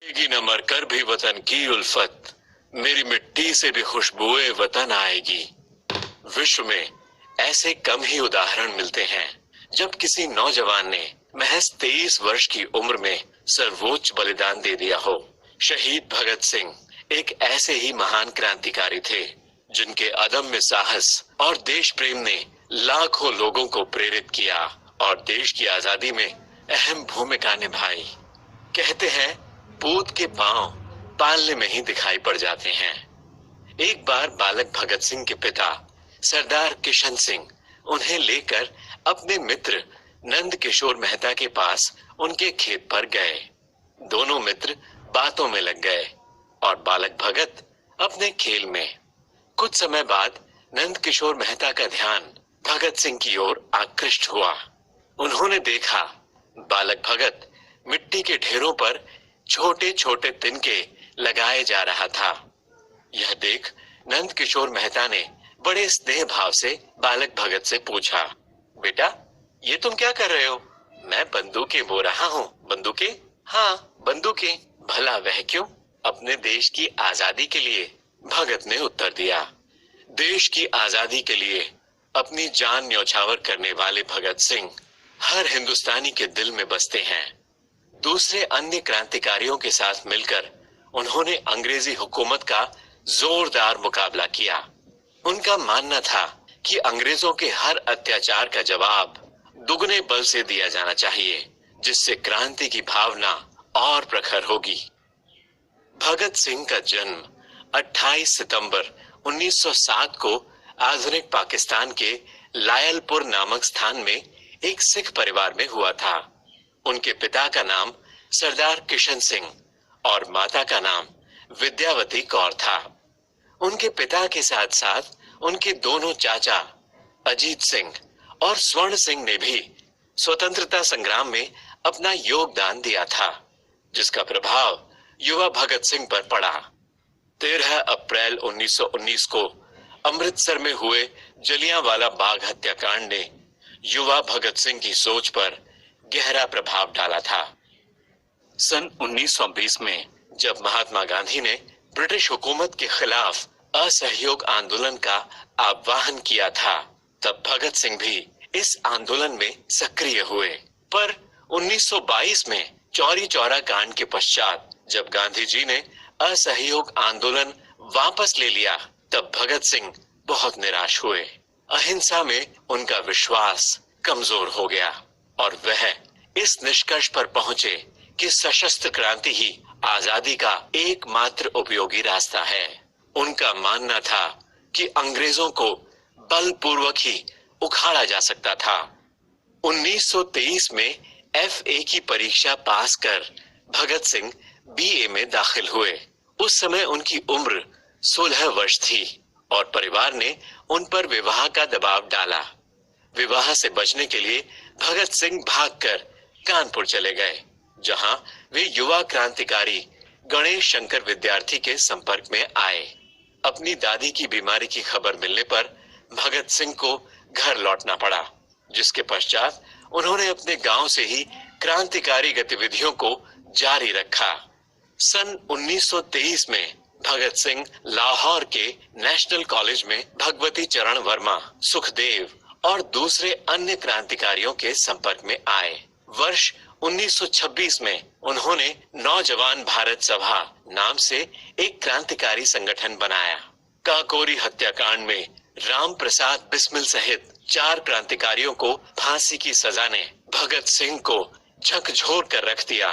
की न मरकर भी वतन की उल्फत, मेरी मिट्टी से भी खुशबुए वतन आएगी। विश्व में ऐसे कम ही उदाहरण मिलते हैं जब किसी नौजवान ने महज 23 वर्ष की उम्र में सर्वोच्च बलिदान दे दिया हो। शहीद भगत सिंह एक ऐसे ही महान क्रांतिकारी थे जिनके अदम्य साहस और देश प्रेम ने लाखों लोगों को प्रेरित किया और देश की आजादी में अहम भूमिका निभाई। कहते हैं पूत के पांव पालने में ही दिखाई पड़ जाते हैं। एक बार बालक भगत सिंह के पिता सरदार किशन सिंह उन्हें लेकर अपने मित्र नंद किशोर मेहता के पास उनके खेत पर गए। दोनों मित्र बातों में लग गए और बालक भगत अपने खेल में। कुछ समय बाद नंद किशोर मेहता का ध्यान भगत सिंह की ओर आकृष्ट हुआ। उन्होंने देखा बालक भगत मिट्टी के ढेरों पर छोटे छोटे तिनके लगाए जा रहा था। यह देख नंद किशोर मेहता ने बड़े स्नेह भाव से बालक भगत से पूछा, बेटा ये तुम क्या कर रहे हो? मैं बंदूकें बो रहा हूँ। बंदूकें? हाँ बंदूकें। भला वह क्यों? अपने देश की आजादी के लिए, भगत ने उत्तर दिया। देश की आजादी के लिए अपनी जान न्यौछावर करने वाले भगत सिंह हर हिंदुस्तानी के दिल में बसते हैं। दूसरे अन्य क्रांतिकारियों के साथ मिलकर उन्होंने अंग्रेजी हुकूमत का जोरदार मुकाबला किया। उनका मानना था कि अंग्रेजों के हर अत्याचार का जवाब दुगने बल से दिया जाना चाहिए, जिससे क्रांति की भावना और प्रखर होगी। भगत सिंह का जन्म 28 सितंबर 1907 को आधुनिक पाकिस्तान के लायलपुर नामक स्थान में एक सिख परिवार में हुआ था। उनके पिता का नाम सरदार किशन सिंह और माता का नाम विद्यावती कौर था। उनके पिता के साथ साथ उनके दोनों चाचा अजीत सिंह और स्वर्ण सिंह ने भी स्वतंत्रता संग्राम में अपना योगदान दिया था, जिसका प्रभाव युवा भगत सिंह पर पड़ा। 13 अप्रैल 1919 को अमृतसर में हुए जलियांवाला बाग हत्याकांड ने युवा भगत सिंह की सोच पर गहरा प्रभाव डाला था। सन 1920 में जब महात्मा गांधी ने ब्रिटिश हुकूमत के खिलाफ असहयोग आंदोलन का आह्वान किया था, तब भगत सिंह भी इस आंदोलन में सक्रिय हुए। पर 1922 में चौरी चौरा कांड के पश्चात जब गांधी जी ने असहयोग आंदोलन वापस ले लिया, तब भगत सिंह बहुत निराश हुए। अहिंसा में उनका विश्वास कमजोर हो गया और वह इस निष्कर्ष पर पहुंचे कि सशस्त्र क्रांति ही आजादी का एकमात्र उपयोगी रास्ता है। उनका मानना था कि अंग्रेजों को बलपूर्वक ही उखाड़ा जा सकता था। 1923 में FA की परीक्षा पास कर भगत सिंह BA में दाखिल हुए। उस समय उनकी उम्र 16 वर्ष थी और परिवार ने उन पर विवाह का दबाव डाला। विवाह से बचने के लिए भगत सिंह भागकर कानपुर चले गए, जहां वे युवा क्रांतिकारी गणेश शंकर विद्यार्थी के संपर्क में आए। अपनी दादी की बीमारी की खबर मिलने पर भगत सिंह को घर लौटना पड़ा, जिसके पश्चात उन्होंने अपने गांव से ही क्रांतिकारी गतिविधियों को जारी रखा। सन 1923 में भगत सिंह लाहौर के नेशनल कॉलेज में भगवती चरण वर्मा, सुखदेव और दूसरे अन्य क्रांतिकारियों के संपर्क में आए। वर्ष 1926 में उन्होंने नौजवान भारत सभा नाम से एक क्रांतिकारी संगठन बनाया। काकोरी हत्याकांड में राम प्रसाद बिस्मिल सहित 4 क्रांतिकारियों को फांसी की सजा ने भगत सिंह को झकझोर कर रख दिया।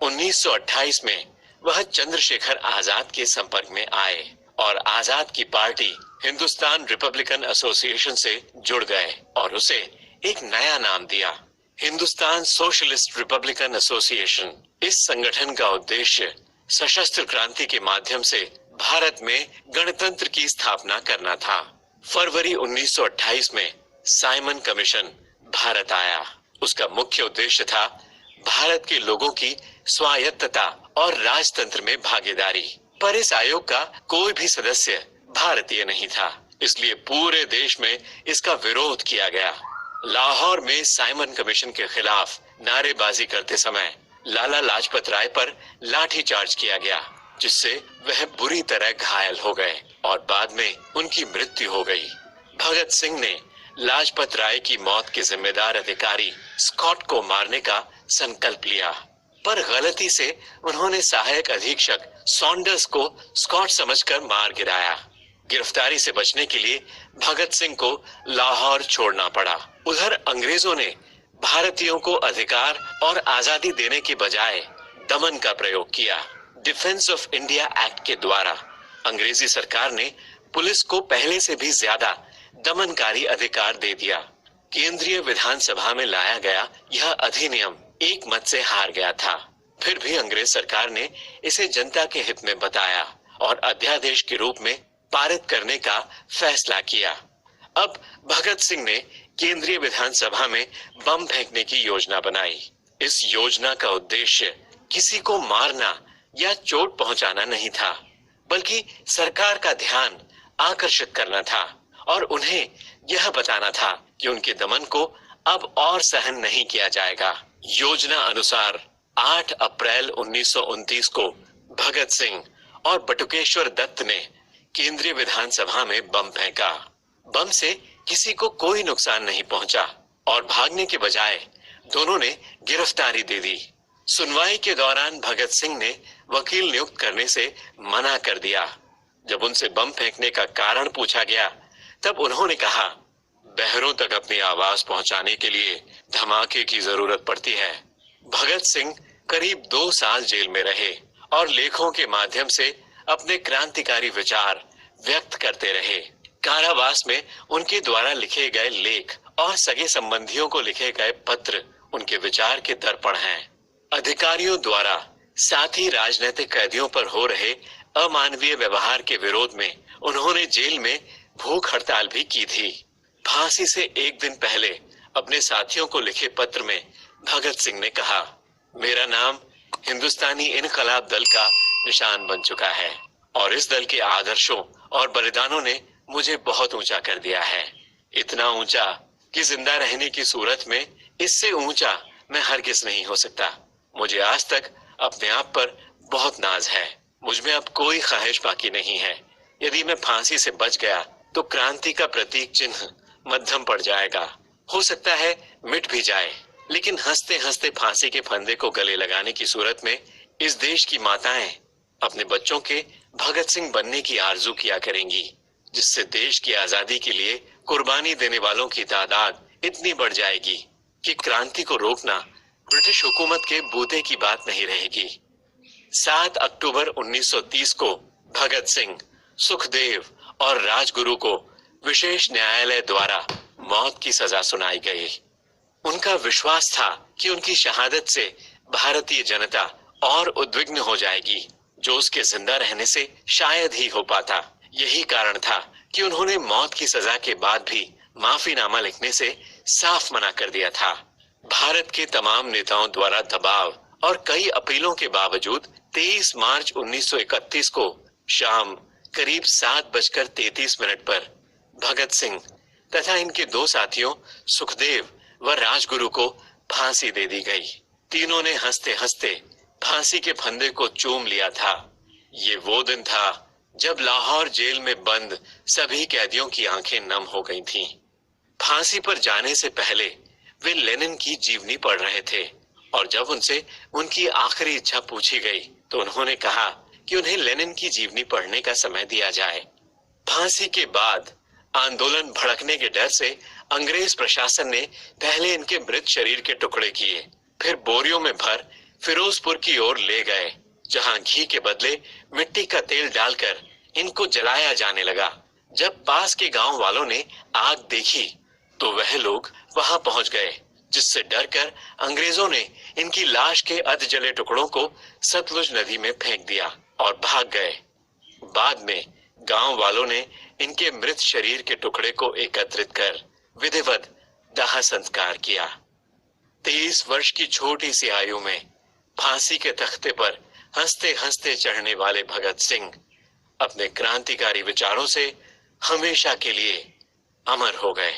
1928 में वह चंद्रशेखर आजाद के संपर्क में आए और आजाद की पार्टी हिंदुस्तान रिपब्लिकन एसोसिएशन से जुड़ गए और उसे एक नया नाम दिया, हिंदुस्तान सोशलिस्ट रिपब्लिकन एसोसिएशन। इस संगठन का उद्देश्य सशस्त्र क्रांति के माध्यम से भारत में गणतंत्र की स्थापना करना था। फरवरी 1928 में साइमन कमीशन भारत आया। उसका मुख्य उद्देश्य था भारत के लोगों की स्वायत्तता और राजतंत्र में भागीदारी। पर इस आयोग का कोई भी सदस्य भारतीय नहीं था, इसलिए पूरे देश में इसका विरोध किया गया। लाहौर में साइमन कमीशन के खिलाफ नारेबाजी करते समय लाला लाजपत राय पर लाठी चार्ज किया गया, जिससे वह बुरी तरह घायल हो गए और बाद में उनकी मृत्यु हो गई। भगत सिंह ने लाजपत राय की मौत के जिम्मेदार अधिकारी स्कॉट को मारने का संकल्प लिया, पर गलती से उन्होंने सहायक अधीक्षक सॉन्डर्स को स्कॉट समझकर मार गिराया। गिरफ्तारी से बचने के लिए भगत सिंह को लाहौर छोड़ना पड़ा। उधर अंग्रेजों ने भारतीयों को अधिकार और आजादी देने के बजाय दमन का प्रयोग किया। डिफेंस ऑफ इंडिया एक्ट के द्वारा अंग्रेजी सरकार ने पुलिस को पहले से भी ज्यादा दमनकारी अधिकार दे दिया। केंद्रीय विधानसभा में लाया गया यह अधिनियम एक मत से हार गया था। फिर भी अंग्रेज सरकार ने इसे जनता के हित में बताया और अध्यादेश के रूप में पारित करने का फैसला किया। अब भगत सिंह ने केंद्रीय विधानसभा में बम फेंकने की योजना बनाई। इस योजना का उद्देश्य किसी को मारना या चोट पहुंचाना नहीं था, बल्कि सरकार का ध्यान आकर्षित करना था और उन्हें यह बताना था कि उनके दमन को अब और सहन नहीं किया जाएगा। योजना अनुसार 8 अप्रैल 1929 को भगत सिंह और बटुकेश्वर दत्त ने केंद्रीय विधानसभा में बम फेंका। बम से किसी को कोई नुकसान नहीं पहुंचा और भागने के बजाय दोनों ने गिरफ्तारी दे दी। सुनवाई के दौरान भगत सिंह ने वकील नियुक्त करने से मना कर दिया। जब उनसे बम फेंकने का कारण पूछा गया, तब उन्होंने कहा, बहरों तक अपनी आवाज पहुंचाने के लिए धमाके की जरूरत पड़ती है। भगत सिंह करीब 2 साल जेल में रहे और लेखों के माध्यम से अपने क्रांतिकारी विचार व्यक्त करते रहे। कारावास में उनके द्वारा लिखे गए लेख और सगे संबंधियों को लिखे गए पत्र उनके विचार के दर्पण हैं। अधिकारियों द्वारा साथी राजनीतिक कैदियों पर हो रहे अमानवीय व्यवहार के विरोध में उन्होंने जेल में भूख हड़ताल भी की थी। फांसी से एक दिन पहले अपने साथियों को लिखे पत्र में भगत सिंह ने कहा, मेरा नाम हिंदुस्तानी इनकलाब दल का निशान बन चुका है और इस दल के आदर्शों और बलिदानों ने मुझे बहुत ऊंचा कर दिया है। इतना ऊंचा कि जिंदा रहने की सूरत में इससे ऊंचा मैं हरगिज नहीं हो सकता। मुझे आज तक अपने आप पर बहुत नाज है। मुझ में अब कोई ख्वाहिश बाकी नहीं है। यदि मैं फांसी से बच गया तो क्रांति का प्रतीक चिन्ह मध्यम पड़ जाएगा। हो सकता है मिट भी जाए, लेकिन हंसते हंसते फांसी के फंदे को गले लगाने की सूरत में इस देश की माताएं अपने बच्चों के भगत सिंह बनने की आरजू किया करेंगी, जिससे देश की आजादी के लिए कुर्बानी देने वालों की तादाद इतनी बढ़ जाएगी कि क्रांति को रोकना ब्रिटिश हुकूमत के बूते की बात नहीं रहेगी। 7 अक्टूबर 1930 को भगत सिंह, सुखदेव और राजगुरु को विशेष न्यायालय द्वारा मौत की सजा सुनाई गई। उनका विश्वास था कि उनकी शहादत से भारतीय जनता और उद्विग्न हो जाएगी, जो उसके जिंदा रहने से शायद ही हो पाता। यही कारण था कि उन्होंने मौत की सजा के बाद भी माफीनामा लिखने से साफ मना कर दिया था। भारत के तमाम नेताओं द्वारा दबाव और कई अपीलों के बावजूद 23 मार्च 1931 को शाम करीब 7:33 पर भगत सिंह तथा इनके 2 साथियों सुखदेव व राजगुरु को फांसी दे दी गई। तीनों ने हंसते हंसते फांसी के फंदे को चूम लिया था। ये वो दिन था जब लाहौर जेल में बंद सभी कैदियों की आंखें नम हो गई थीं। फांसी पर जाने से पहले वे लेनिन की जीवनी पढ़ रहे थे और जब उनसे उनकी आखिरी इच्छा पूछी गई तो उन्होंने कहा कि उन्हें लेनिन की जीवनी पढ़ने का समय दिया जाए। फांसी के बाद आंदोलन भड़कने के डर से अंग्रेज प्रशासन ने पहले इनके मृत शरीर के टुकड़े किए, फिर बोरियों में भर फिरोजपुर की ओर ले गए, जहां घी के बदले मिट्टी का तेल डालकर इनको जलाया जाने लगा। जब पास के गांव वालों ने आग देखी तो वह लोग वहां पहुंच गए, जिससे डरकर अंग्रेजों ने इनकी लाश के अध जले टुकड़ों को सतलुज नदी में फेंक दिया और भाग गए। बाद में गांव वालों ने इनके मृत शरीर के टुकड़े को एकत्रित कर विधिवत दाह संस्कार किया। 23 वर्ष की छोटी सी आयु में फांसी के तख्ते पर हंसते हंसते चढ़ने वाले भगत सिंह अपने क्रांतिकारी विचारों से हमेशा के लिए अमर हो गए।